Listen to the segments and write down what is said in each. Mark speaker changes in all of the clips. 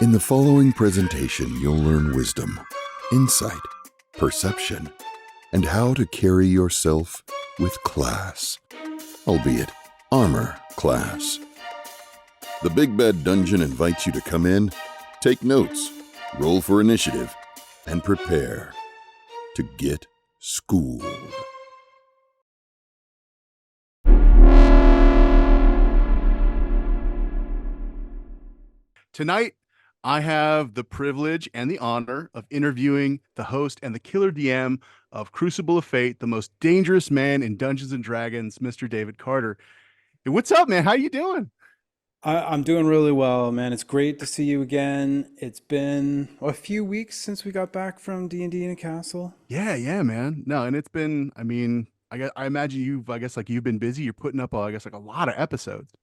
Speaker 1: In the following presentation, you'll learn wisdom, insight, perception, and how to carry yourself with class, albeit armor class. The Big Bad Dungeon invites you to come in, take notes, roll for initiative, and prepare to get schooled.
Speaker 2: Tonight, I have the privilege and the honor of interviewing the host and the killer DM of Crucible of Fate, the most dangerous man in Dungeons and Dragons, Mr. David Carter. Hey, what's up, man? How you doing?
Speaker 3: I'm doing really well, man. It's great to see you again. It's been a few weeks since we got back from D&D in a castle.
Speaker 2: Yeah, man. No, and it's been, I imagine you've been busy. You're putting up, a lot of episodes.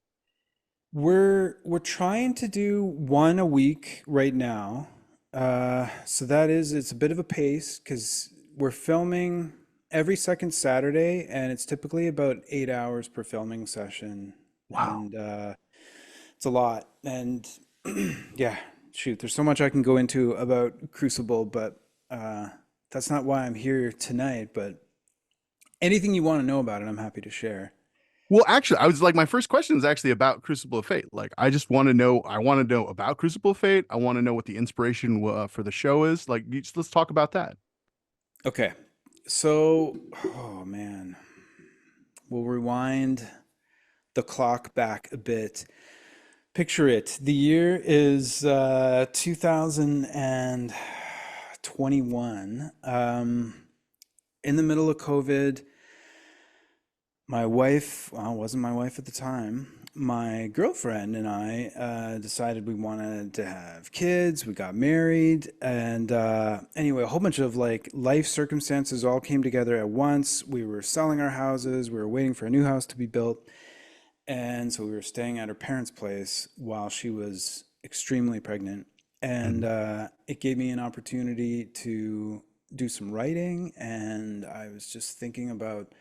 Speaker 3: We're trying to do one a week right now. So it's a bit of a pace because we're filming every second Saturday, and it's typically about 8 hours per filming session.
Speaker 2: Wow.
Speaker 3: And it's a lot. And yeah, shoot, there's so much I can go into about Crucible, but that's not why I'm here tonight. But anything you want to know about it, I'm happy to share.
Speaker 2: Well, actually, my first question is actually about Crucible of Fate. Like, I want to know about Crucible of Fate. I want to know what the inspiration for the show is. Let's talk about that.
Speaker 3: Okay, so, oh man, we'll rewind the clock back a bit. Picture it. The year is 2021. In the middle of COVID, my wife, well, it wasn't my wife at the time, my girlfriend and I decided we wanted to have kids. We got married, and anyway, a whole bunch of like life circumstances all came together at once. We were selling our houses, we were waiting for a new house to be built, and so we were staying at her parents' place while she was extremely pregnant. And it gave me an opportunity to do some writing, and I was just thinking about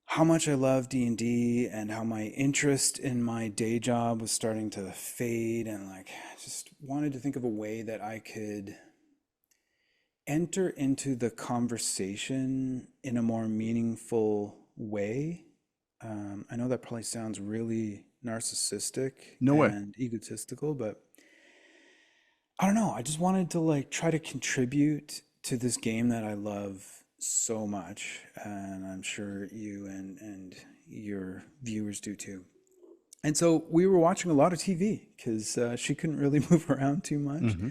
Speaker 3: how much I love D&D and how my interest in my day job was starting to fade, and like just wanted to think of a way that I could enter into the conversation in a more meaningful way. I know that probably sounds really narcissistic
Speaker 2: No way.
Speaker 3: and egotistical, but I don't know. I just wanted to like try to contribute to this game that I love so much, and I'm sure you and your viewers do too. And so we were watching a lot of TV because she couldn't really move around too much,
Speaker 2: Hmm.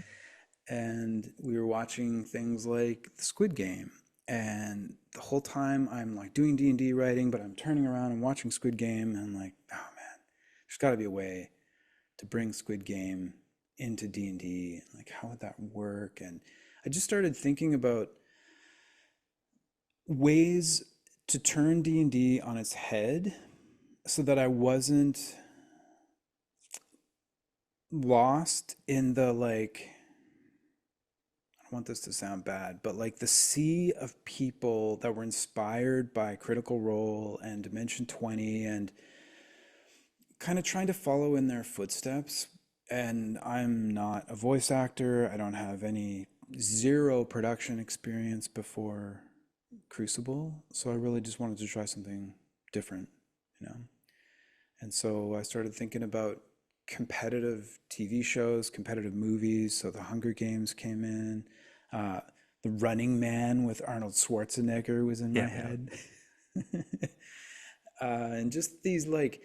Speaker 3: and we were watching things like the Squid Game. And the whole time I'm like doing D&D writing, but I'm turning around and watching Squid Game, and I'm like, oh man, there's got to be a way to bring Squid Game into D&D. Like, how would that work? And I just started thinking about ways to turn D&D on its head so that I wasn't lost in the like, I don't want this to sound bad, but like the sea of people that were inspired by Critical Role and Dimension 20 and kind of trying to follow in their footsteps. And I'm not a voice actor. I don't have any zero production experience before Crucible. So I really just wanted to try something different, you know? And so I started thinking about competitive TV shows, competitive movies. So The Hunger Games came in. Uh, The Running Man with Arnold Schwarzenegger was in my
Speaker 2: Yeah.
Speaker 3: head. And just these like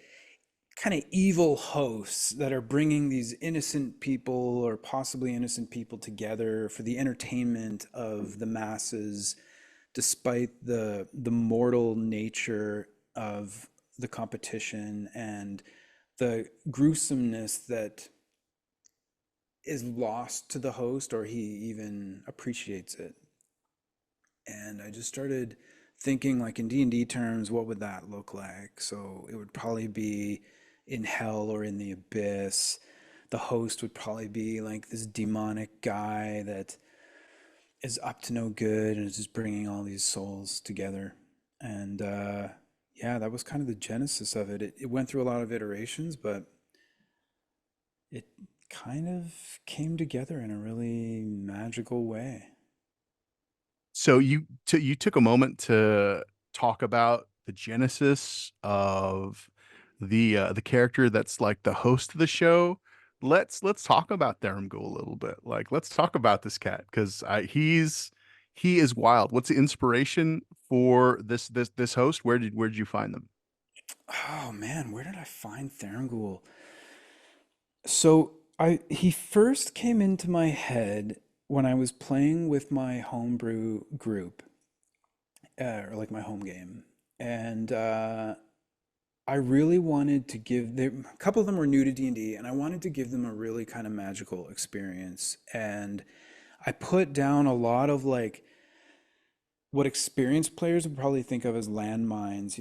Speaker 3: kind of evil hosts that are bringing these innocent people or possibly innocent people together for the entertainment of the masses, despite the mortal nature of the competition and the gruesomeness that is lost to the host, or he even appreciates it. And I just started thinking like in D&D terms, what would that look like? So it would probably be in hell or in the abyss. The host would probably be like this demonic guy that is up to no good and is just bringing all these souls together. And yeah, that was kind of the genesis of it. It went through a lot of iterations, but it kind of came together in a really magical way.
Speaker 2: So you took a moment to talk about the genesis of the character that's like the host of the show. Let's talk about Theramgul a little bit. Like let's talk about this cat because I he is wild. What's the inspiration for this host? Where did you find them?
Speaker 3: Oh man, where did I find Thrangool? So I he first came into my head when I was playing with my homebrew group, or like my home game, and I really wanted to give them, a couple of them were new to D&D, and I wanted to give them a really kind of magical experience. And I put down a lot of like what experienced players would probably think of as landmines,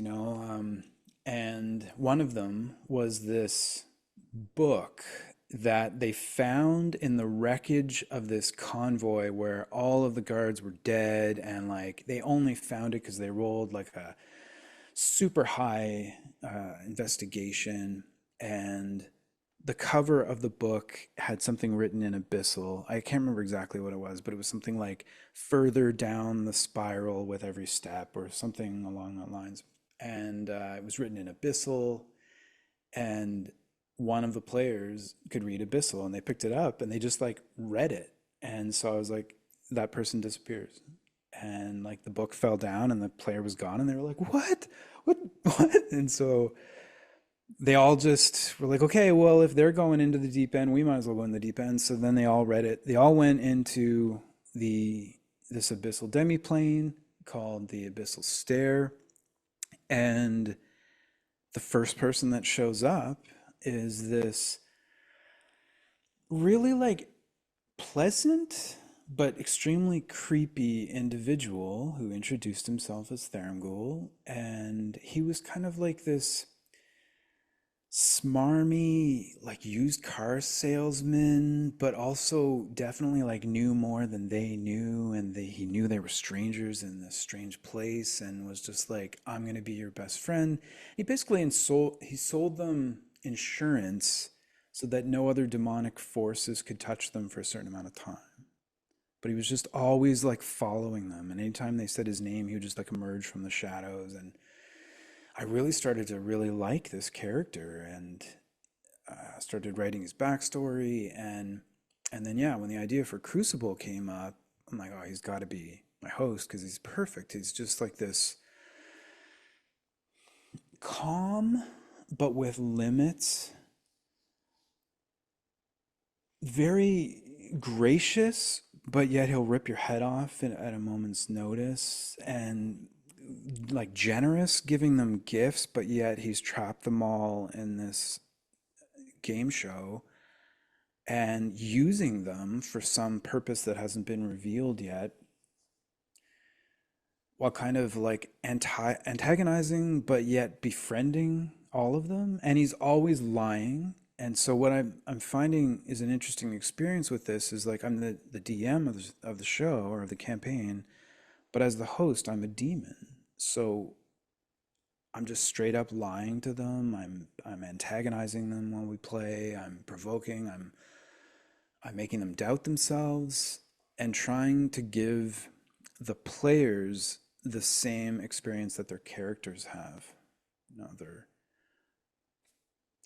Speaker 3: and one of them was this book that they found in the wreckage of this convoy where all of the guards were dead, and like they only found it because they rolled like a super high investigation. And the cover of the book had something written in abyssal. I can't remember exactly what it was, but it was something like further down the spiral with every step or something along that lines. And it was written in abyssal, and one of the players could read abyssal, and they picked it up and they just like read it. And so I was like, that person disappears. And like the book fell down and the player was gone, and they were like, what? And so they all just were like, okay, well, if they're going into the deep end, we might as well go in the deep end. So then they all read it. They all went into the this abyssal demiplane called the Abyssal Stair. And the first person that shows up is this really like pleasant but extremely creepy individual who introduced himself as Thrangool. And he was kind of like this smarmy like used car salesman, but also definitely like knew more than they knew, and he knew they were strangers in this strange place, and was just like, I'm going to be your best friend. He basically he sold them insurance so that no other demonic forces could touch them for a certain amount of time. But he was just always like following them, and anytime they said his name, he would just like emerge from the shadows. And I really started to really like this character, and started writing his backstory. And then yeah, when the idea for Crucible came up, I'm like, oh, he's got to be my host because he's perfect. He's just like this calm but with limits, very gracious, but yet he'll rip your head off at a moment's notice, and like generous, giving them gifts, but yet he's trapped them all in this game show and using them for some purpose that hasn't been revealed yet, while kind of like antagonizing but yet befriending all of them. And he's always lying. And so what I'm finding is an interesting experience with this is like I'm the DM of the show or of the campaign, but as the host, I'm a demon. So I'm just straight up lying to them. I'm antagonizing them while we play. I'm provoking. I'm making them doubt themselves, and trying to give the players the same experience that their characters have. They're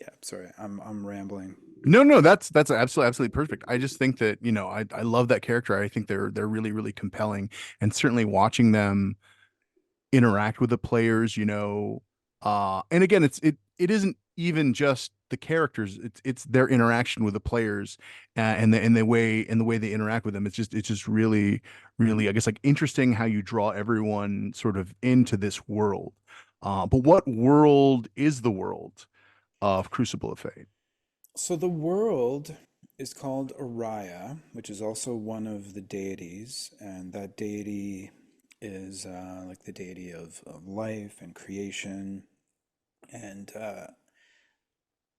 Speaker 3: yeah. Sorry, I'm rambling.
Speaker 2: No, that's absolutely perfect. I just think that, I love that character. I think they're really, really compelling. And certainly watching them interact with the players, and again, it isn't even just the characters, it's their interaction with the players, and the way they interact with them. It's just really, really, I guess, like interesting how you draw everyone sort of into this world. But what world is the world of Crucible of Fate?
Speaker 3: So the world is called Araya, which is also one of the deities, and that deity is like the deity of life and creation. And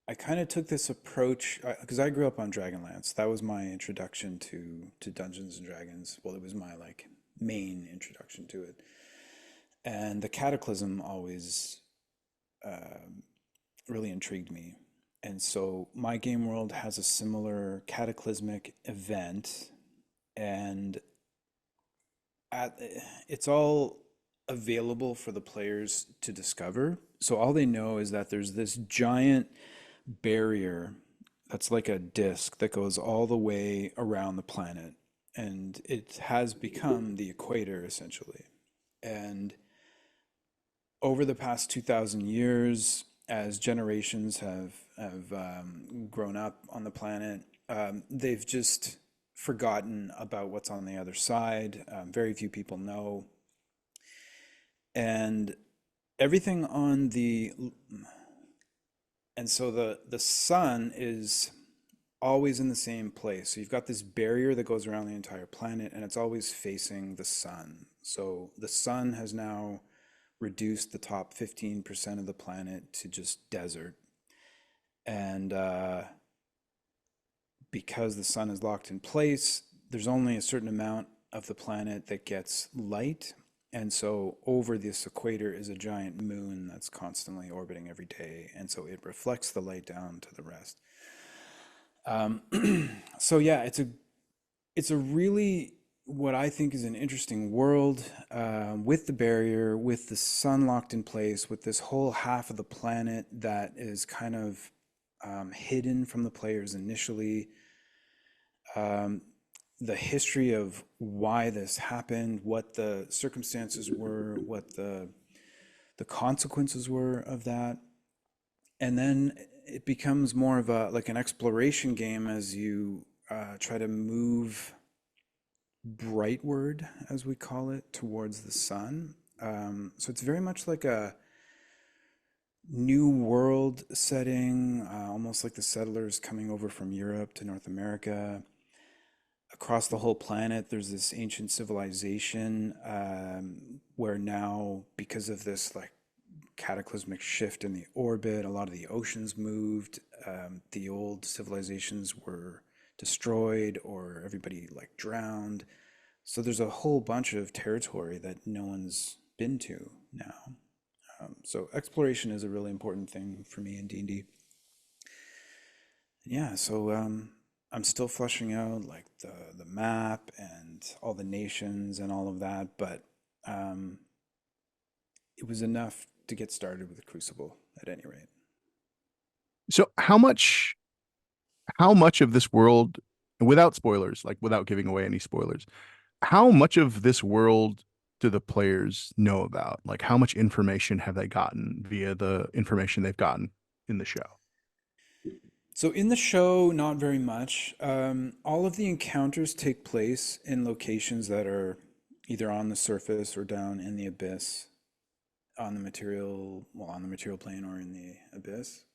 Speaker 3: I kind of took this approach because I grew up on Dragonlance. That was my introduction to Dungeons and Dragons. Well, it was my like main introduction to it. And the Cataclysm always really intrigued me. And so my game world has a similar cataclysmic event, and at, it's all available for the players to discover. So all they know is that there's this giant barrier that's like a disc that goes all the way around the planet, and it has become the equator essentially. And over the past 2,000 years, as generations have grown up on the planet, they've just forgotten about what's on the other side. Very few people know, and everything on the and so the sun is always in the same place. So you've got this barrier that goes around the entire planet, and it's always facing the sun. So the sun has now reduced the top 15% of the planet to just desert. And because the sun is locked in place, there's only a certain amount of the planet that gets light. And so over this equator is a giant moon that's constantly orbiting every day. And so it reflects the light down to the rest. So yeah, it's a really what I think is an interesting world, with the barrier, with the sun locked in place, with this whole half of the planet that is kind of hidden from the players initially. The history of why this happened, what the circumstances were, what the consequences were of that. And then it becomes more of a like an exploration game as you try to move brightward, as we call it, towards the sun. So it's very much like a new world setting, almost like the settlers coming over from Europe to North America. Across the whole planet, there's this ancient civilization, where now, because of this like cataclysmic shift in the orbit, a lot of the oceans moved. The old civilizations were destroyed, or everybody like drowned. So there's a whole bunch of territory that no one's been to now. So exploration is a really important thing for me in D&D. Yeah, so I'm still fleshing out like the map and all the nations and all of that, but it was enough to get started with the Crucible at any rate.
Speaker 2: So how much of this world, without spoilers, like without giving away any spoilers, how much of this world do the players know about? Like how much information have they gotten via the information they've gotten in the show?
Speaker 3: So in the show, not very much. All of the encounters take place in locations that are either on the surface or down in the abyss, on the material plane or in the abyss.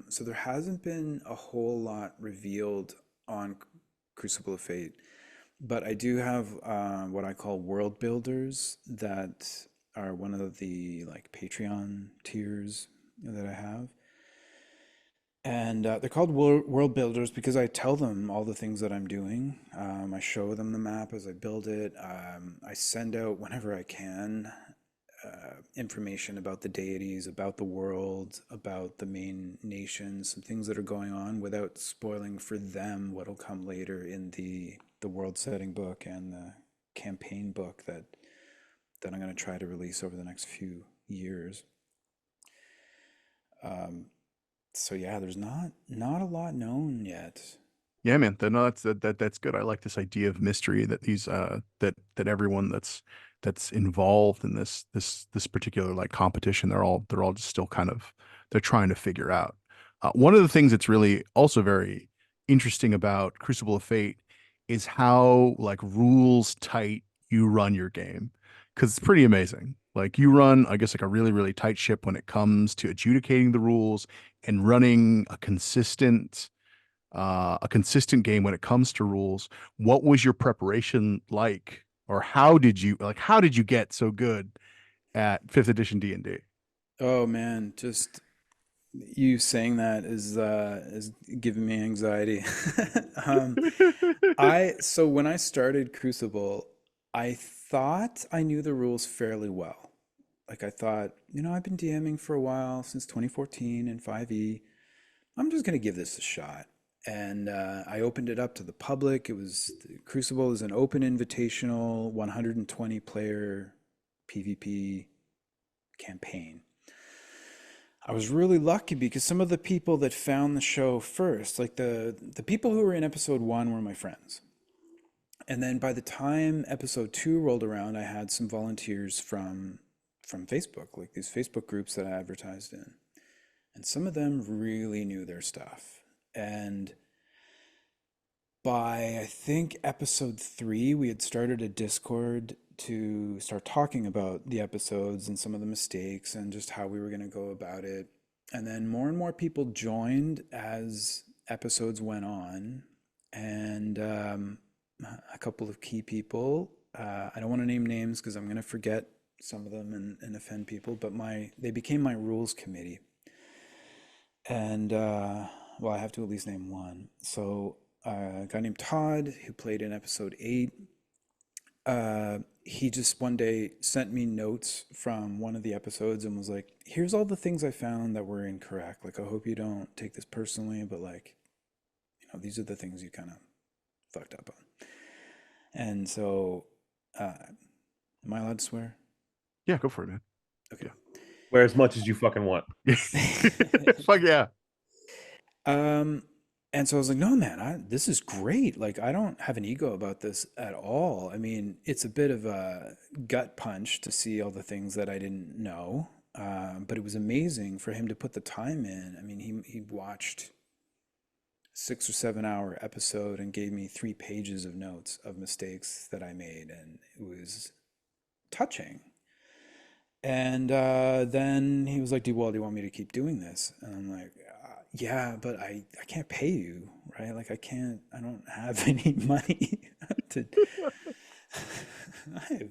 Speaker 3: So there hasn't been a whole lot revealed on Crucible of Fate, but I do have what I call world builders that are one of the like Patreon tiers that I have. And they're called world builders because I tell them all the things that I'm doing. I show them the map as I build it. I send out whenever I can information about the deities, about the world, about the main nations, some things that are going on without spoiling for them what'll come later in the world setting book and the campaign book that I'm going to try to release over the next few years. So yeah, there's not a lot known yet.
Speaker 2: Yeah, man. No, that's good. I like this idea of mystery that these that everyone that's involved in this particular like competition, they're all just still kind of they're trying to figure out. One of the things that's really also very interesting about Crucible of Fate is how like rules tight you run your game, because it's pretty amazing. Like you run, I guess, like a really, really tight ship when it comes to adjudicating the rules and running a consistent game when it comes to rules. What was your preparation like, or how did you get so good at fifth edition D&D?
Speaker 3: Oh man, just you saying that is giving me anxiety. Um, so when I started Crucible, I thought I knew the rules fairly well. Like I thought, I've been DMing for a while since 2014 in 5e. I'm just going to give this a shot. And I opened it up to the public. Crucible is an open invitational 120 player PvP campaign. I was really lucky because some of the people that found the show first, like the people who were in episode 1 were my friends. And then by the time episode 2 rolled around, I had some volunteers from Facebook, like these Facebook groups that I advertised in. And some of them really knew their stuff. And by, I think, episode 3, we had started a Discord to start talking about the episodes and some of the mistakes and just how we were going to go about it. And then more and more people joined as episodes went on. And a couple of key people, I don't want to name names because I'm going to forget some of them and offend people, but they became my rules committee. And well, I have to at least name one. So a guy named Todd, who played in episode 8, he just one day sent me notes from one of the episodes and was like, here's all the things I found that were incorrect. Like, I hope you don't take this personally, but like, these are the things you kind of fucked up on. And so, am I allowed to swear?
Speaker 2: Yeah, go for it, man.
Speaker 3: Okay.
Speaker 2: Yeah.
Speaker 4: Swear as much as you fucking want.
Speaker 2: Fuck yeah.
Speaker 3: And so I was like, no, man, this is great. Like, I don't have an ego about this at all. I mean, it's a bit of a gut punch to see all the things that I didn't know. But it was amazing for him to put the time in. I mean, he watched 6 or 7 hour episode and gave me 3 pages of notes of mistakes that I made. And it was touching. And then he was like, do you want me to keep doing this? And I'm like, yeah, but I can't pay you, right? Like, I don't have any money to, I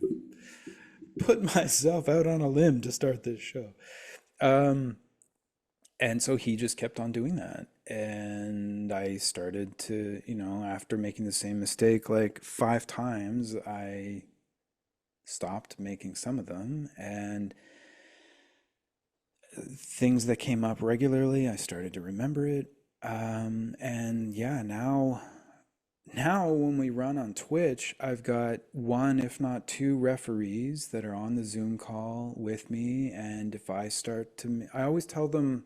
Speaker 3: put myself out on a limb to start this show. And so he just kept on doing that. And I started to, after making the same mistake like 5 times, I stopped making some of them, and things that came up regularly, I started to remember it. And yeah, now when we run on Twitch, I've got 1, if not 2 referees that are on the Zoom call with me. And if I I always tell them,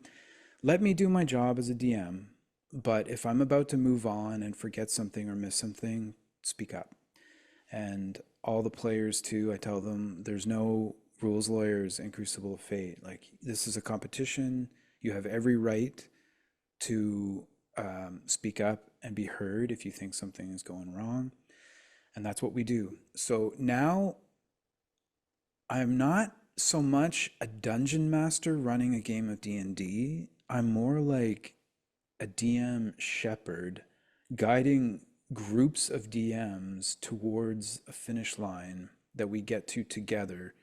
Speaker 3: let me do my job as a DM, but if I'm about to move on and forget something or miss something, speak up. And all the players too, I tell them there's no rules lawyers in Crucible of Fate. Like, this is a competition. You have every right to speak up and be heard if you think something is going wrong. And that's what we do. So now I'm not so much a dungeon master running a game of D&D. I'm more like a DM shepherd guiding groups of DMs towards a finish line that we get to together.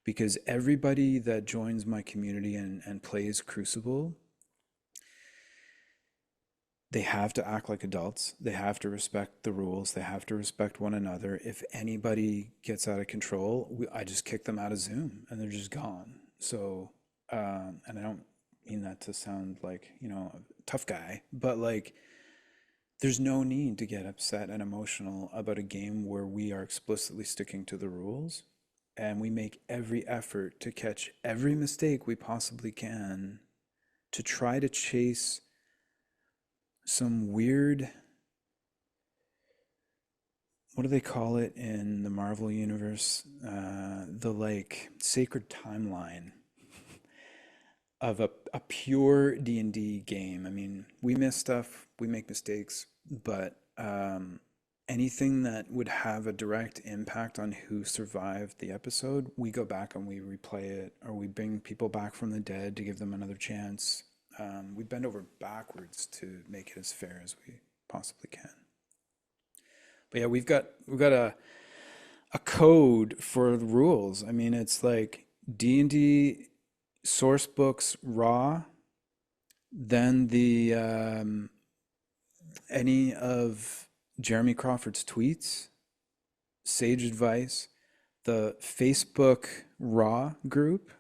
Speaker 3: Because everybody that joins my community and plays Crucible, they have to act like adults. They have to respect the rules. They have to respect one another. If anybody gets out of control, I just kick them out of Zoom and they're just gone. So, and I don't mean that to sound like, a tough guy, but like, there's no need to get upset and emotional about a game where we are explicitly sticking to the rules. And we make every effort to catch every mistake we possibly can to try to chase some weird, what do they call it in the Marvel universe? The like sacred timeline of a pure D&D game. I mean, we miss stuff, we make mistakes, but anything that would have a direct impact on who survived the episode, we go back and we replay it, or we bring people back from the dead to give them another chance. We bend over backwards to make it as fair as we possibly can. But yeah, we've got a code for the rules. I mean, it's like D&D source books raw, then the any of Jeremy Crawford's tweets, sage advice, the Facebook raw group,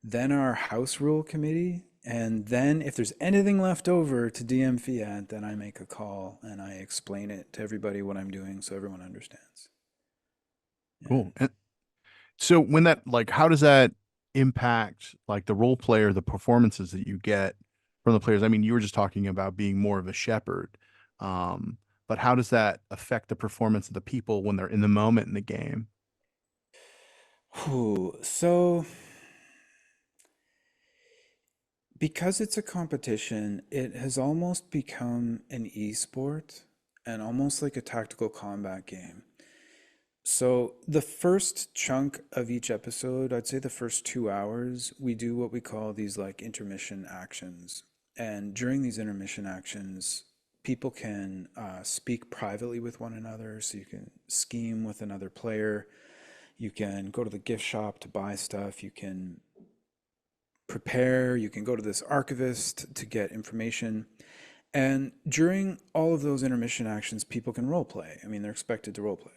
Speaker 3: then our house rule committee, And then if there's anything left over to DM Fiat, then I make a call and I explain it to everybody what I'm doing so everyone understands.
Speaker 2: Cool.
Speaker 3: And
Speaker 2: And so when that, like, how does that impact like the role player, the performances that you get from the players? I mean, you were just talking about being more of a shepherd. Um, but how does that affect the performance of the people when they're in the moment in the game?
Speaker 3: so because it's a competition, it has almost become an esport and almost like a tactical combat game. So the first chunk of each episode, I'd say the first 2 hours, we do what we call these like intermission actions. And during these intermission actions, people can speak privately with one another. So you can scheme with another player. You can go to the gift shop to buy stuff. You can prepare. You can go to this archivist to get information. And during all of those intermission actions, people can role play. I mean, they're expected to role play.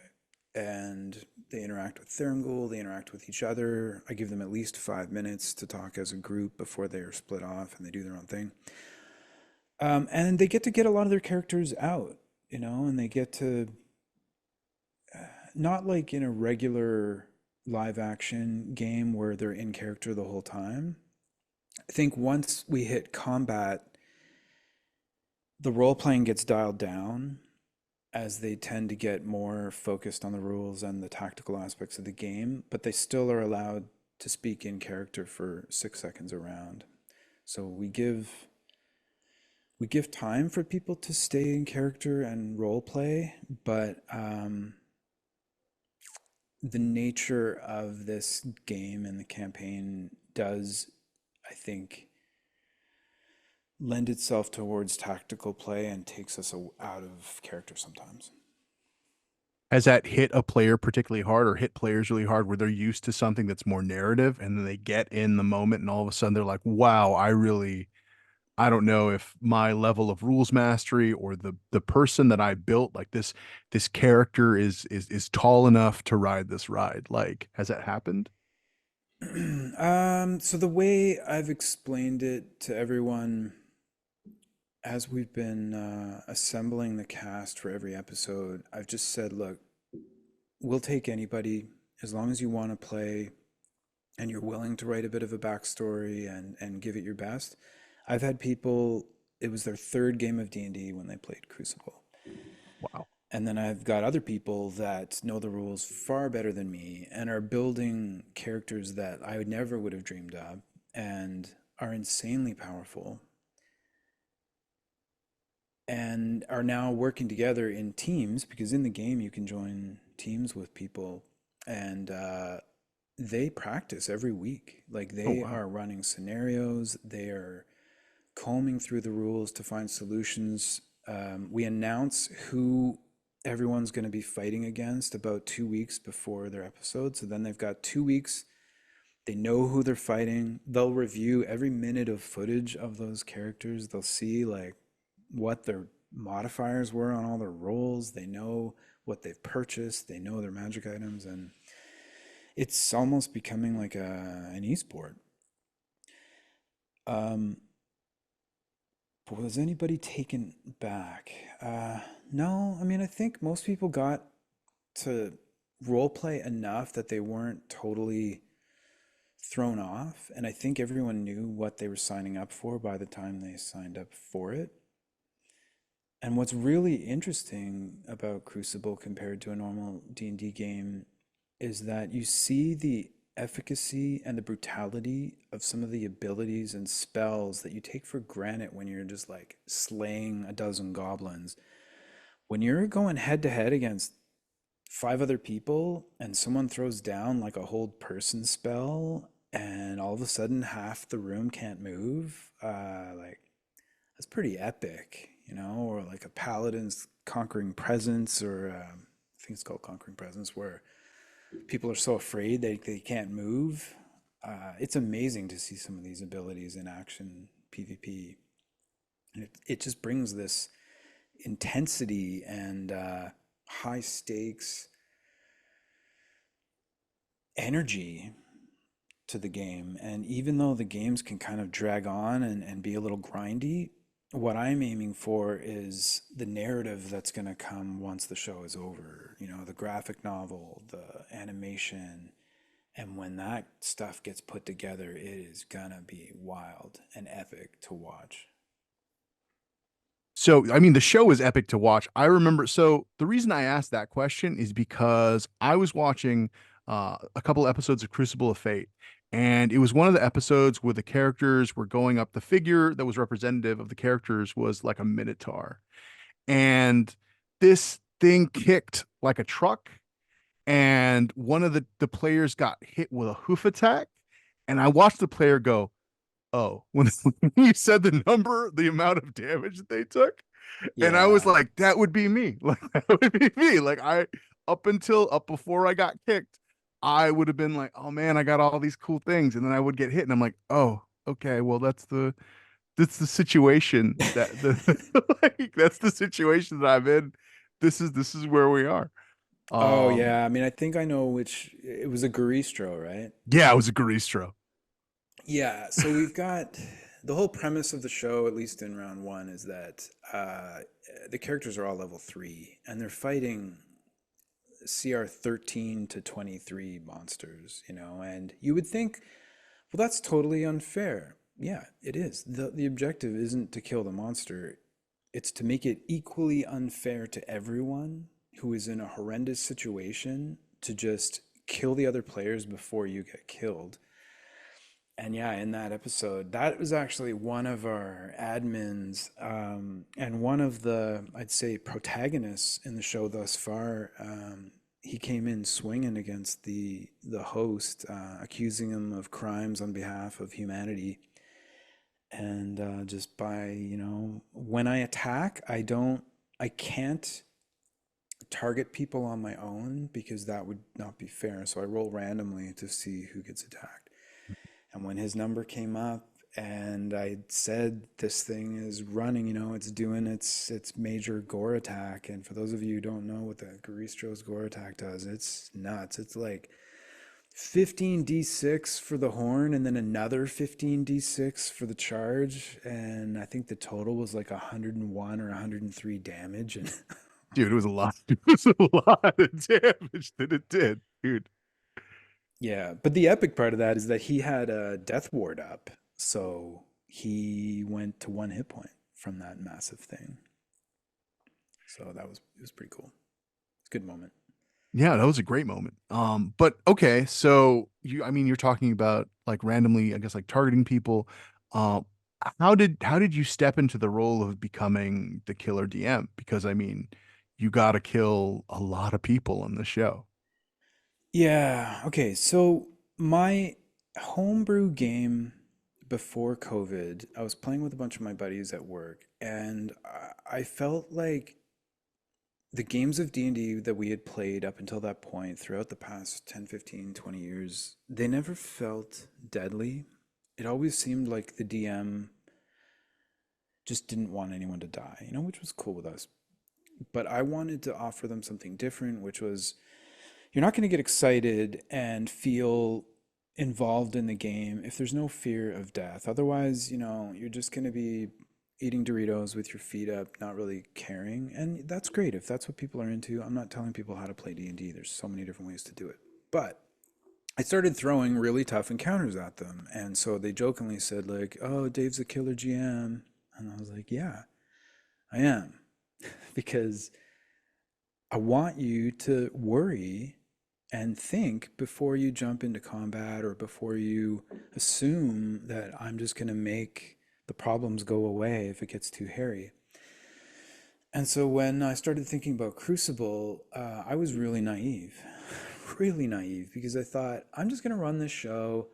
Speaker 3: And they interact with Thurmgul, they interact with each other. I give them at least 5 minutes to talk as a group before they are split off and they do their own thing. And they get a lot of their characters out, and they get to, not like in a regular live action game where they're in character the whole time. I think once we hit combat, the role playing gets dialed down as they tend to get more focused on the rules and the tactical aspects of the game, but they still are allowed to speak in character for 6 seconds around. So we give time for people to stay in character and role play, but the nature of this game and the campaign does, I think, lend itself towards tactical play and takes us out of character sometimes.
Speaker 2: Has that hit a player particularly hard or hit players really hard where they're used to something that's more narrative and then they get in the moment and all of a sudden they're like, wow, I don't know if my level of rules mastery or the person that I built, like this character is tall enough to ride this ride. Like, has that happened?
Speaker 3: So the way I've explained it to everyone as we've been assembling the cast for every episode, I've just said, look, we'll take anybody as long as you want to play and you're willing to write a bit of a backstory and give it your best. I've had people, it was their third game of D&D when they played Crucible.
Speaker 2: Wow.
Speaker 3: And then I've got other people that know the rules far better than me and are building characters that I never would have dreamed of and are insanely powerful and are now working together in teams, because in the game you can join teams with people, and they practice every week. Like
Speaker 2: Oh,
Speaker 3: they
Speaker 2: wow.
Speaker 3: are running scenarios, they are combing through the rules to find solutions. We announce who everyone's going to be fighting against about 2 weeks before their episode. So then they've got 2 weeks. They know who they're fighting. They'll review every minute of footage of those characters. They'll see like what their modifiers were on all their rolls. They know what they've purchased. They know their magic items, and it's almost becoming like an esport. Um, but was anybody taken back? No, I mean, I think most people got to role play enough that they weren't totally thrown off. And I think everyone knew what they were signing up for by the time they signed up for it. And what's really interesting about Crucible compared to a normal D&D game is that you see the efficacy and the brutality of some of the abilities and spells that you take for granted when you're just like slaying a dozen goblins. When you're going head to head against 5 other people and someone throws down like a hold person spell and all of a sudden half the room can't move, like that's pretty epic, or like a paladin's conquering presence, or I think it's called conquering presence, where people are so afraid they can't move. It's amazing to see some of these abilities in action PvP. And it just brings this intensity and high stakes energy to the game. And even though the games can kind of drag on and be a little grindy, what I'm aiming for is the narrative that's going to come once the show is over. You know, the graphic novel, the animation. And when that stuff gets put together, it is going to be wild and epic to watch.
Speaker 2: So, I mean, the show is epic to watch. I remember. So, the reason I asked that question is because I was watching a couple episodes of Crucible of Fate, and it was one of the episodes where the characters were going up. The figure that was representative of the characters was like a minotaur, and this thing kicked like a truck, and one of the players got hit with a hoof attack, and I watched the player go, oh, when you said the number, the amount of damage that they took, and I was
Speaker 3: Yeah.
Speaker 2: like, that would be me. Like that would be me. Like up before I got kicked, I would have been like, oh man, I got all these cool things, and then I would get hit, and I'm like, oh, okay, well that's the situation that the like that's the situation that I'm in. This is where we are.
Speaker 3: Oh,
Speaker 2: Um,
Speaker 3: yeah. I mean, I think I know which it was a Garistro, right?
Speaker 2: yeah, it was a Garistro.
Speaker 3: Yeah. So we've got the whole premise of the show, at least in round one, is that the characters are all level three and they're fighting CR 13 to 23 monsters, you know, and you would think, well, that's totally unfair. Yeah, it is. The objective isn't to kill the monster, it's to make it equally unfair to everyone who is in a horrendous situation to just kill the other players before you get killed. And yeah, in that episode, that was actually one of our admins and one of the, I'd say, protagonists in the show thus far. He came in swinging against the host, accusing him of crimes on behalf of humanity. And just by, you know, when I attack, I can't target people on my own because that would not be fair. So I roll randomly to see who gets attacked. And when his number came up and I said this thing is running, you know, it's doing its major gore attack. And for those of you who don't know what the Garistro's gore attack does, it's nuts. It's like 15d6 for the horn and then another 15d6 for the charge. And I think the total was like 101 or 103 damage. And
Speaker 2: Dude, it was a lot. It was a lot of damage that it did, dude.
Speaker 3: yeah, but the epic part of that is that he had a death ward up, so he went to one hit point from that massive thing. So that was it was pretty cool. It's a good moment.
Speaker 2: Yeah, that was a great moment. But okay, so I mean, you're talking about like randomly, I guess, like targeting people. Um, how did you step into the role of becoming the killer DM? Because I mean, you got to kill a lot of people in the show.
Speaker 3: Yeah, okay. So my homebrew game before COVID, I was playing with a bunch of my buddies at work, and I felt like the games of D&D that we had played up until that point throughout the past 10, 15, 20 years, they never felt deadly. It always seemed like the DM just didn't want anyone to die, you know, which was cool with us. But I wanted to offer them something different, which was you're not going to get excited and feel involved in the game if there's no fear of death. Otherwise, you know, you're just going to be eating Doritos with your feet up, not really caring. And that's great if that's what people are into. I'm not telling people how to play D&D. There's so many different ways to do it. But I started throwing really tough encounters at them. And so they jokingly said like, "Oh, Dave's a killer GM." And I was like, "Yeah, I am." Because I want you to worry and think before you jump into combat or before you assume that I'm just going to make the problems go away if it gets too hairy. And so when I started thinking about Crucible, I was really naive, really naive, because I thought, I'm just going to run this show.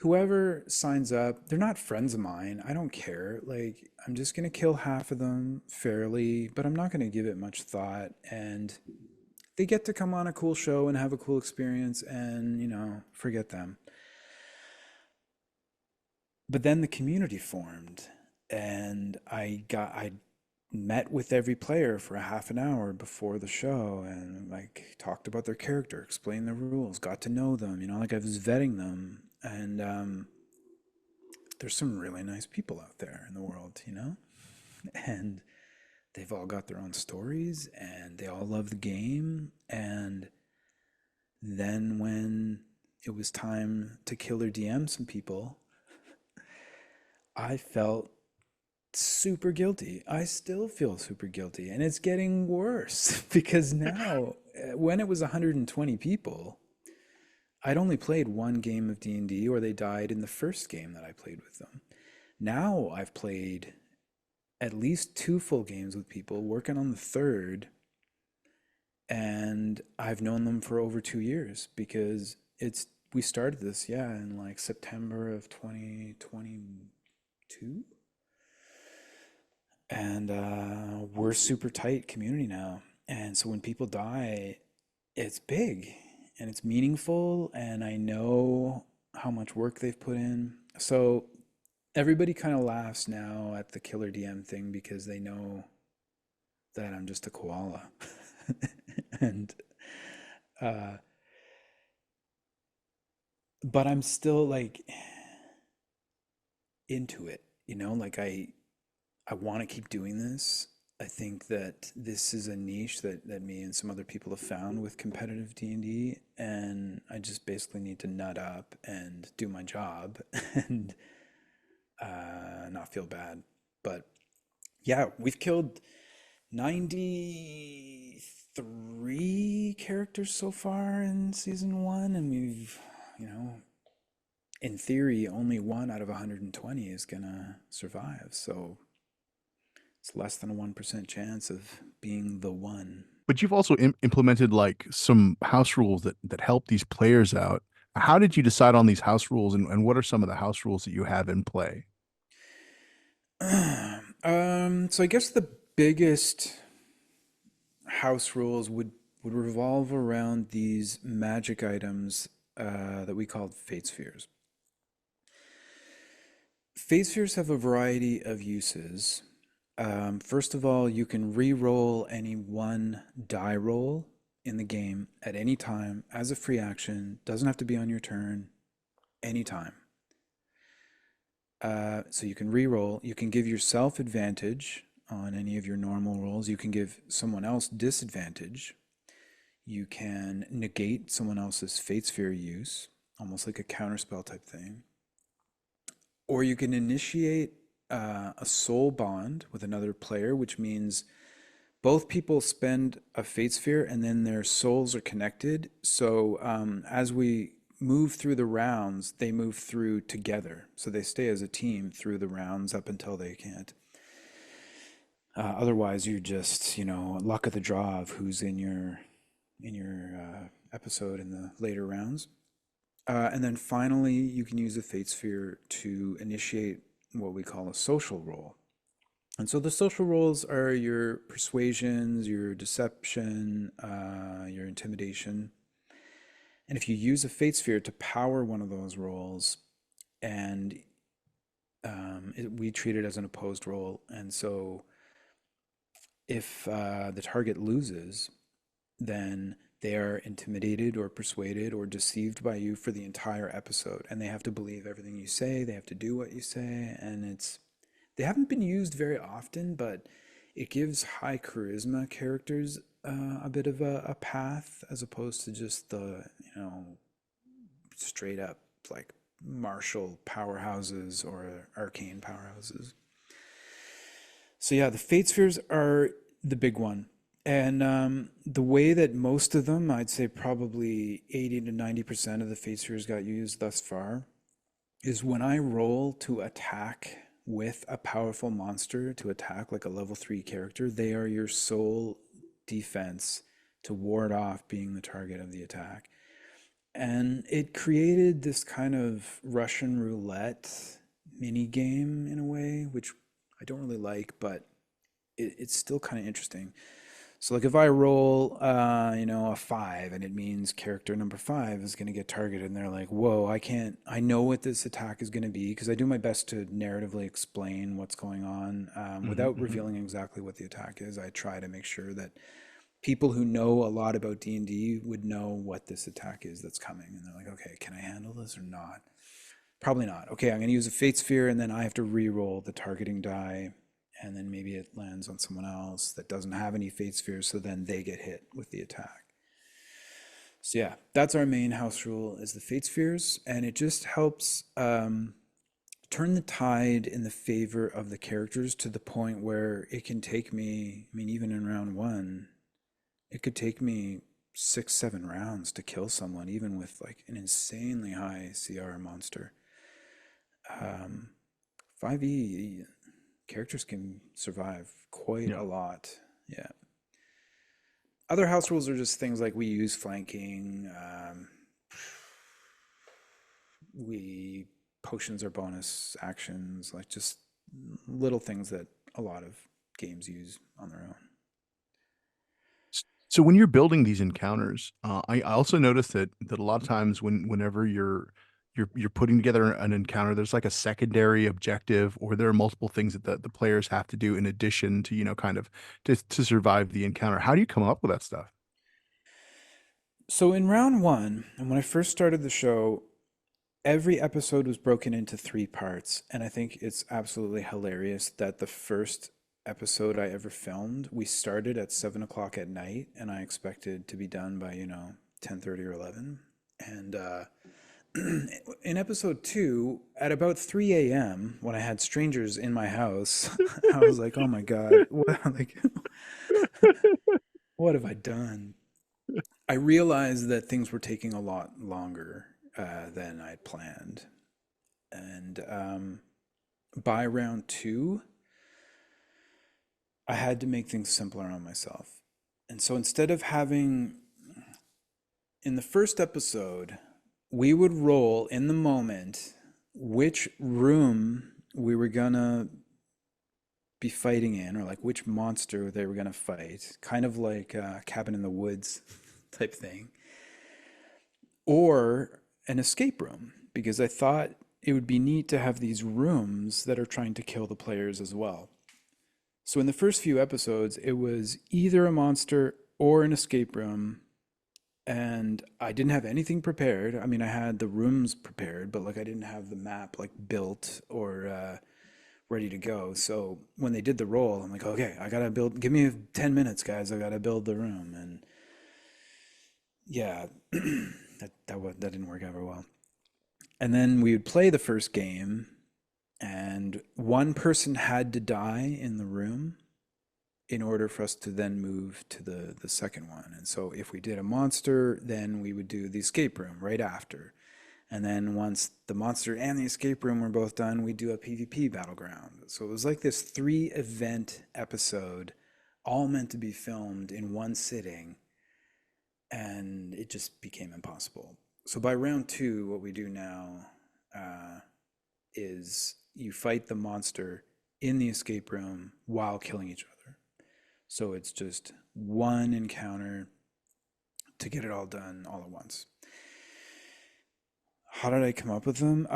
Speaker 3: Whoever signs up, they're not friends of mine. I don't care. Like, I'm just going to kill half of them fairly, but I'm not going to give it much thought. And they get to come on a cool show and have a cool experience and, you know, forget them. But then the community formed and I met with every player for a half an hour before the show and like talked about their character, explained the rules, got to know them, you know, like I was vetting them. And there's some really nice people out there in the world, you know? And they've all got their own stories and they all love the game. And then when it was time to kill or DM some people, I felt super guilty. I still feel super guilty. And it's getting worse because now, when it was 120 people, I'd only played one game of D&D, or they died in the first game that I played with them. Now I've played at least 2 full games with people, working on the third, and I've known them for over 2 years because we started this, yeah, in like September of 2022. And we're super tight community now. And so when people die, it's big and it's meaningful, and I know how much work they've put in. So everybody kind of laughs now at the killer DM thing because they know that I'm just a koala. And but I'm still like into it, you know, like I want to keep doing this. I think that this is a niche that me and some other people have found with competitive D&D, and I just basically need to nut up and do my job and not feel bad. But yeah, we've killed 93 characters so far in season 1, and we've, you know, in theory, only 1 out of 120 is gonna survive. So it's less than a 1% chance of being the one.
Speaker 2: But you've also implemented like some house rules that help these players out. How did you decide on these house rules, and what are some of the house rules that you have in play?
Speaker 3: So I guess the biggest house rules would revolve around these magic items that we called fate spheres. Fate spheres have a variety of uses. First of all, you can re-roll any one die roll in the game at any time as a free action. Doesn't have to be on your turn, anytime. So you can re-roll. You can give yourself advantage on any of your normal rolls. You can give someone else disadvantage. You can negate someone else's fate sphere use, almost like a counterspell type thing. Or you can initiate a soul bond with another player, which means both people spend a fate sphere and then their souls are connected. So as we move through the rounds, they move through together. So they stay as a team through the rounds up until they can't. Otherwise, you're just, you know, luck of the draw of who's in your episode in the later rounds. And then finally, you can use a fate sphere to initiate what we call a social roll. And so the social rolls are your persuasions, your deception, your intimidation. And if you use a fate sphere to power one of those rolls, and we treat it as an opposed roll. And so if the target loses, then they are intimidated or persuaded or deceived by you for the entire episode, and they have to believe everything you say. They have to do what you say, and they haven't been used very often, but it gives high charisma characters a bit of a path, as opposed to just the, you know, straight up like martial powerhouses or arcane powerhouses. So yeah, the fate spheres are the big one. And the way that most of them, I'd say probably 80 to 90% of the fate spheres got used thus far, is when I roll to attack with a powerful monster, to attack like a level 3 character, they are your sole defense to ward off being the target of the attack. And it created this kind of Russian roulette mini game in a way, which I don't really like, but it's still kind of interesting. So like if I roll, you know, a 5, and it means character number 5 is going to get targeted, and they're like, whoa, I know what this attack is going to be, because I do my best to narratively explain what's going on without revealing exactly what the attack is. I try to make sure that people who know a lot about D&D would know what this attack is that's coming. And they're like, okay, can I handle this or not? Probably not. Okay, I'm going to use a fate sphere, and then I have to re-roll the targeting die, and then maybe it lands on someone else that doesn't have any fate spheres, so then they get hit with the attack. So yeah, that's our main house rule, is the fate spheres, and it just helps turn the tide in the favor of the characters to the point where it can take me, I mean, even in round one, it could take me 6, 7 rounds to kill someone, even with like an insanely high CR monster. 5e characters can survive quite
Speaker 2: Yeah.
Speaker 3: a lot. Yeah. Other house rules are just things like we use flanking. We potions are bonus actions, like just little things that a lot of games use on their own.
Speaker 2: So when you're building these encounters, I also noticed that a lot of times whenever you're putting together an encounter, there's like a secondary objective, or there are multiple things that the players have to do in addition to, kind of to survive the encounter. How do you come up with that stuff?
Speaker 3: So in round one, and when I first started the show, every episode was broken into 3 parts, and I think it's absolutely hilarious that the first episode I ever filmed, we started at 7 o'clock at night, and I expected to be done by 10:30 or 11. And in episode 2, at about 3 a.m., when I had strangers in my house, I was like, "Oh my God, what have I done?" I realized that things were taking a lot longer than I'd planned. And by round 2, I had to make things simpler on myself. And so instead of having, in the first episode, we would roll in the moment which room we were gonna be fighting in, or like which monster they were gonna fight, kind of like Cabin in the Woods type thing, or an escape room, because I thought it would be neat to have these rooms that are trying to kill the players as well. So in the first few episodes, it was either a monster or an escape room, and I didn't have anything prepared. I mean, I had the rooms prepared, but like I didn't have the map like built or ready to go. So when they did the roll, I'm like, okay, I gotta build. Give me 10 minutes, guys. I gotta build the room, and yeah, that didn't work out very well. And then we would play the first game, and one person had to die in the room in order for us to then move to the second one. And so if we did a monster, then we would do the escape room right after. And then once the monster and the escape room were both done, we'd do a PvP battleground. So it was like this 3 event episode, all meant to be filmed in one sitting, and it just became impossible. So by round 2, what we do now is you fight the monster in the escape room while killing each other. So it's just one encounter to get it all done all at once. How did I come up with them?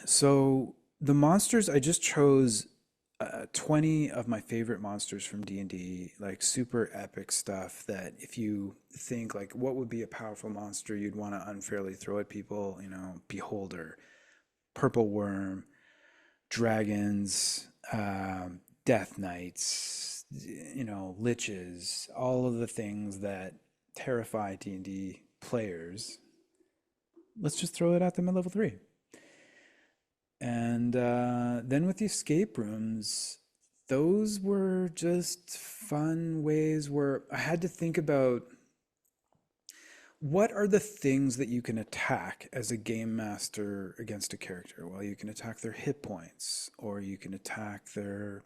Speaker 3: So the monsters, I just chose 20 of my favorite monsters from D&D, like super epic stuff that if you think like what would be a powerful monster you'd want to unfairly throw at people, Beholder, Purple Worm, dragons, death knights, liches, all of the things that terrify D&D players. Let's just throw it at them at level 3. And then with the escape rooms, those were just fun ways where I had to think about what are the things that you can attack as a game master against a character. Well, you can attack their hit points, or you can attack their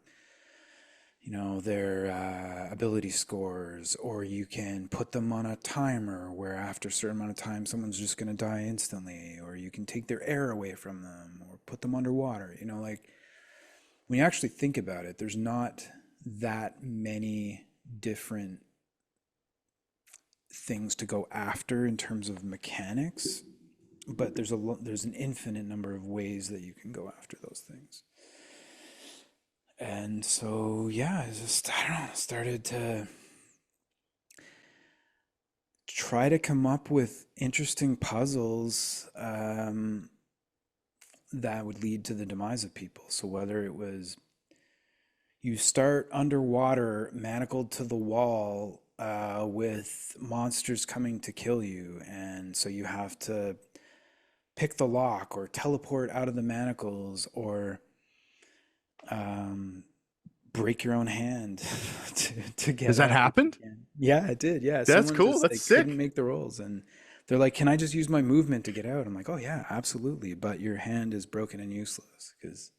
Speaker 3: ability scores, or you can put them on a timer where after a certain amount of time someone's just going to die instantly, or you can take their air away from them or put them underwater. Like when you actually think about it, there's not that many different things to go after in terms of mechanics, but there's an infinite number of ways that you can go after those things. And so, yeah, I don't know, started to try to come up with interesting puzzles. that would lead to the demise of people. So whether it was you start underwater, manacled to the wall, with monsters coming to kill you, and so you have to pick the lock or teleport out of the manacles or um, break your own hand to
Speaker 2: Has
Speaker 3: get
Speaker 2: that
Speaker 3: out if you
Speaker 2: happened?
Speaker 3: can. Yeah, it did. Yeah,
Speaker 2: That's
Speaker 3: someone
Speaker 2: cool.
Speaker 3: just
Speaker 2: That's
Speaker 3: like couldn't
Speaker 2: sick.
Speaker 3: make the rolls, and they're like, "Can I just use my movement to get out?" I'm like, "Oh yeah, absolutely." But your hand is broken and useless because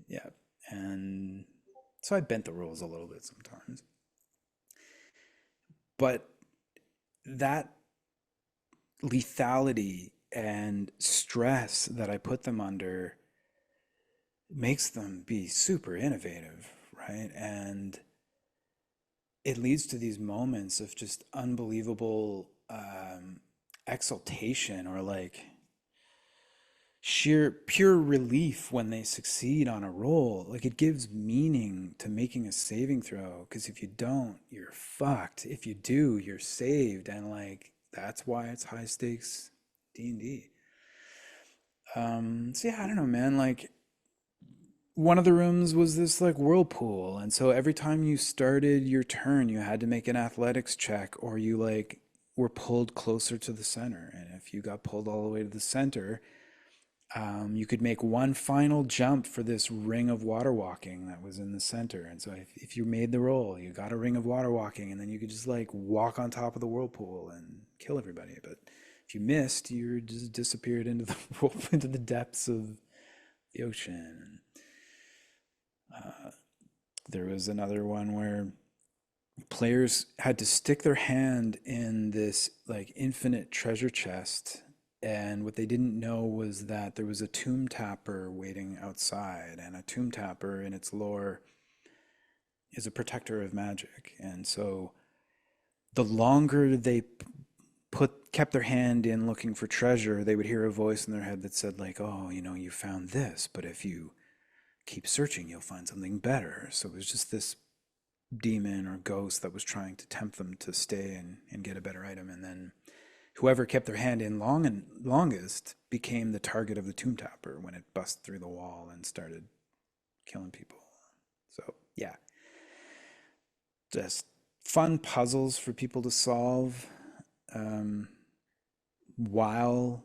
Speaker 3: yeah, and so I bent the rules a little bit sometimes. But that lethality and stress that I put them under makes them be super innovative, right? And it leads to these moments of just unbelievable exaltation or like sheer pure relief when they succeed on a roll. Like it gives meaning to making a saving throw because if you don't, you're fucked. If you do, you're saved, and like that's why it's high stakes D&D. So yeah, I don't know, man. Like one of the rooms was this like whirlpool, and so every time you started your turn, you had to make an athletics check, or you like were pulled closer to the center. And if you got pulled all the way to the center, you could make one final jump for this ring of water walking that was in the center. And so if you made the roll, you got a ring of water walking, and then you could just like walk on top of the whirlpool and kill everybody. But if you missed, you just disappeared into the into the depths of the ocean. There was another one where players had to stick their hand in this like infinite treasure chest, and what they didn't know was that there was a tomb tapper waiting outside, and a tomb tapper in its lore is a protector of magic. And so the longer they kept their hand in looking for treasure, they would hear a voice in their head that said like, oh, you know, you found this, but if you keep searching, you'll find something better. So it was just this demon or ghost that was trying to tempt them to stay and get a better item. And then whoever kept their hand in longest became the target of the tomb tapper when it bust through the wall and started killing people. So yeah, just fun puzzles for people to solve um, while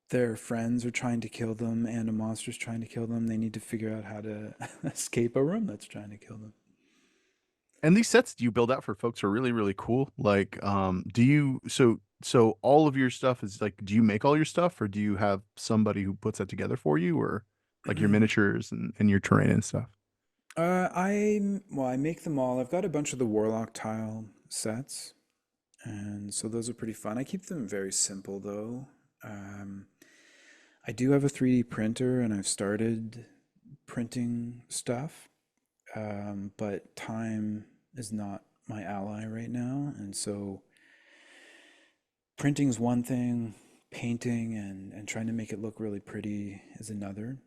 Speaker 3: their friends are trying to kill them and a monster's trying to kill them. They need to figure out how to escape a room that's trying to kill them.
Speaker 2: And these sets you build out for folks are really, really cool. Like, do you so all of your stuff is like, do you make all your stuff or do you have somebody who puts that together for you or like your miniatures and your terrain and stuff?
Speaker 3: I make them all. I've got a bunch of the Warlock tile sets, and so those are pretty fun. I keep them very simple though. Um, I do have a 3D printer, and I've started printing stuff, but time is not my ally right now, and so printing's one thing, painting and trying to make it look really pretty is another.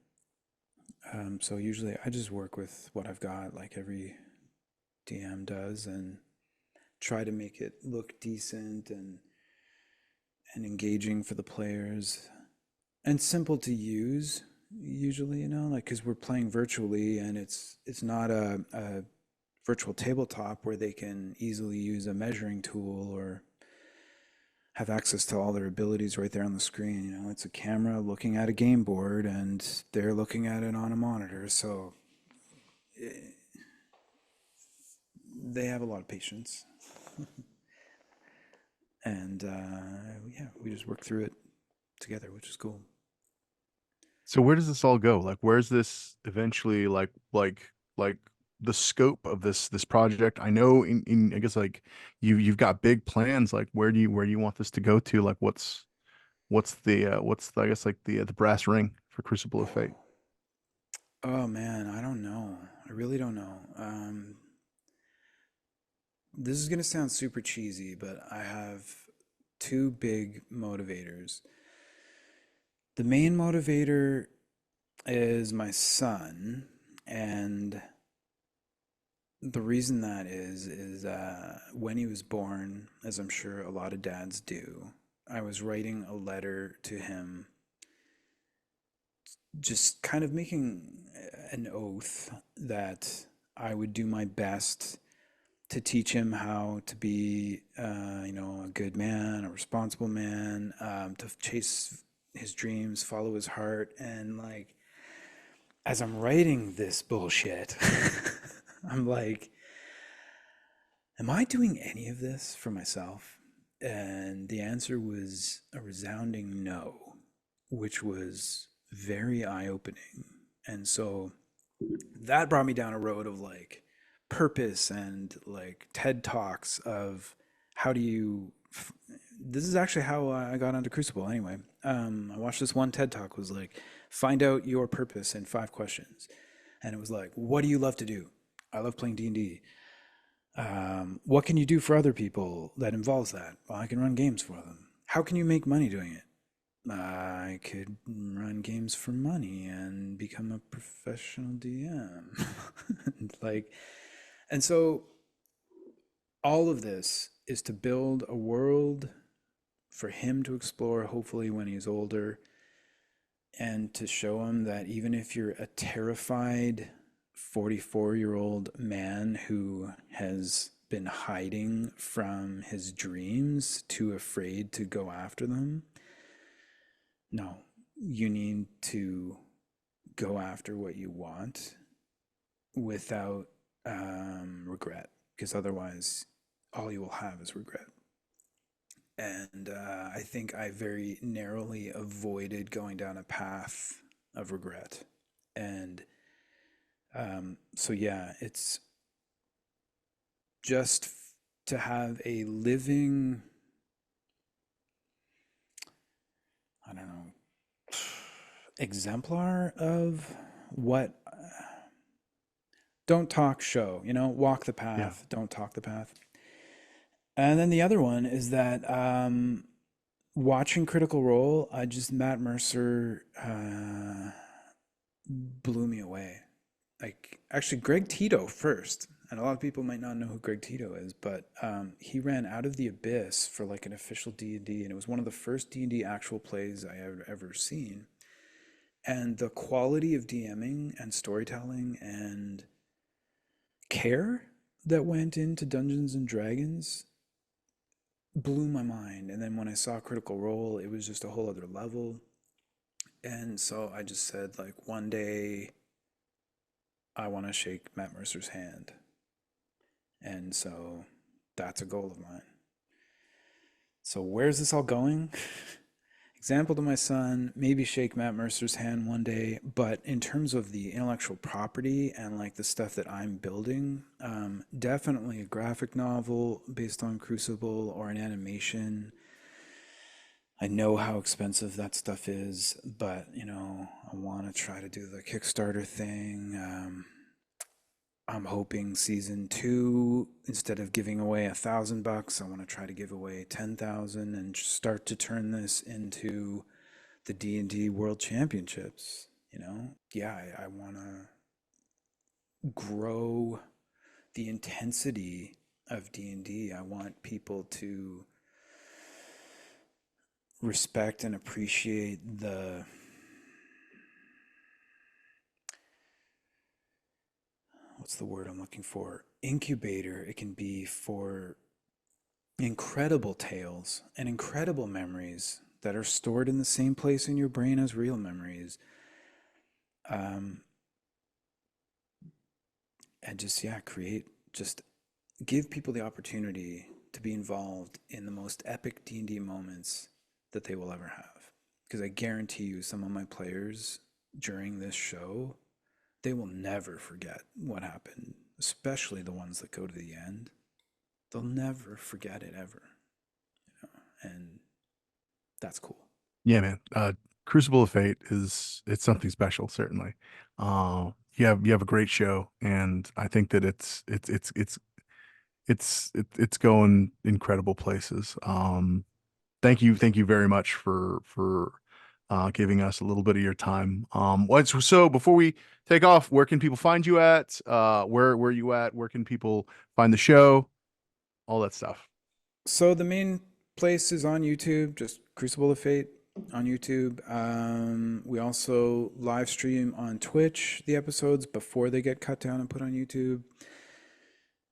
Speaker 3: So usually I just work with what I've got, like every DM does, and try to make it look decent and engaging for the players and simple to use. Usually, you know, like because we're playing virtually, and it's not a virtual tabletop where they can easily use a measuring tool or have access to all their abilities right there on the screen. You know, it's a camera looking at a game board, and they're looking at it on a monitor. So they have a lot of patience, and yeah, we just work through it together, which is cool.
Speaker 2: So where does this all go? Like, where's this eventually like the scope of this project? I know in I guess like you've got big plans. Like, where do you want this to go to? Like, what's the, I guess like the brass ring for Crucible of Fate?
Speaker 3: Oh man, I don't know. I really don't know. This is gonna sound super cheesy, but I have two big motivators. The main motivator is my son, and the reason that is when he was born, as I'm sure a lot of dads do, I was writing a letter to him, just kind of making an oath that I would do my best to teach him how to be, a good man, a responsible man, to chase his dreams, follow his heart. And like, as I'm writing this bullshit, I'm like, am I doing any of this for myself? And the answer was a resounding no, which was very eye opening. And so that brought me down a road of like purpose and like TED Talks of how do you. This is actually how I got onto Crucible anyway. I watched this one TED Talk was like, find out your purpose in 5 questions. And it was like, what do you love to do? I love playing D&D. What can you do for other people that involves that? Well, I can run games for them. How can you make money doing it? I could run games for money and become a professional DM. Like, and so all of this is to build a world for him to explore, hopefully when he's older, and to show him that even if you're a terrified 44-year-old man who has been hiding from his dreams, too afraid to go after them, no, you need to go after what you want without regret, because otherwise all you will have is regret. And I think I very narrowly avoided going down a path of regret. And so, yeah, it's just to have a living, I don't know, exemplar of what don't talk, show, walk the
Speaker 2: Yeah.
Speaker 3: path, don't talk the path. And then the other one is that watching Critical Role, Matt Mercer blew me away. Like, actually, Greg Tito first. And a lot of people might not know who Greg Tito is, but he ran Out of the Abyss for like an official D&D, and it was one of the first D&D actual plays I ever seen. And the quality of DMing and storytelling and care that went into Dungeons and Dragons blew my mind. And then when I saw Critical Role, it was just a whole other level. And so I just said, like, one day I want to shake Matt Mercer's hand. And so that's a goal of mine. So where's this all going? Example to my son, maybe shake Matt Mercer's hand one day, but in terms of the intellectual property and like the stuff that I'm building, definitely a graphic novel based on Crucible or an animation. I know how expensive that stuff is, but I want to try to do the Kickstarter thing. I'm hoping season 2, instead of giving away $1,000, I want to try to give away 10,000 and start to turn this into the D&D World Championships. Yeah, I want to grow the intensity of D&D. I want people to respect and appreciate the what's the word I'm looking for? Incubator it can be for incredible tales and incredible memories that are stored in the same place in your brain as real memories. And just, yeah, just give people the opportunity to be involved in the most epic D&D moments that they will ever have. Because I guarantee you, some of my players during this show, they will never forget what happened, especially the ones that go to the end. They'll never forget it ever. And that's cool.
Speaker 2: Yeah, man. Crucible of Fate it's something special, certainly. You have a great show, and I think that it's going incredible places. Thank you very much for giving us a little bit of your time. So before we take off, where can people find you at? Where you at? Where can people find the show? All that stuff.
Speaker 3: So the main place is on YouTube, just Crucible of Fate. on YouTube. We also live stream on Twitch the episodes before they get cut down and put on YouTube.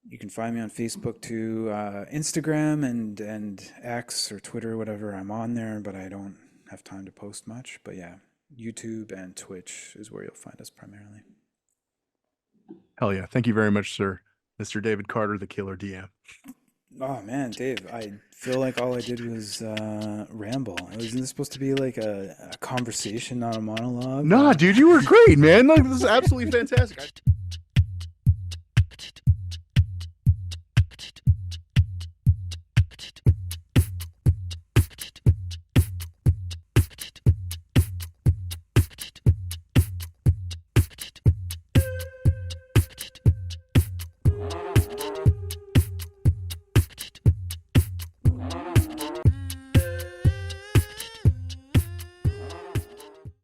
Speaker 3: You can find me on Facebook too, Instagram and X or Twitter, whatever. I'm on there, but I don't have time to post much. But yeah, YouTube and Twitch is where you'll find us primarily.
Speaker 2: Hell yeah. Thank you very much, sir. Mr. David Carter, the Killer DM.
Speaker 3: Oh man, Dave, I feel like all I did was ramble. Isn't this supposed to be like a conversation, not a monologue?
Speaker 2: Nah, dude, you were great, man. Like, this is absolutely fantastic.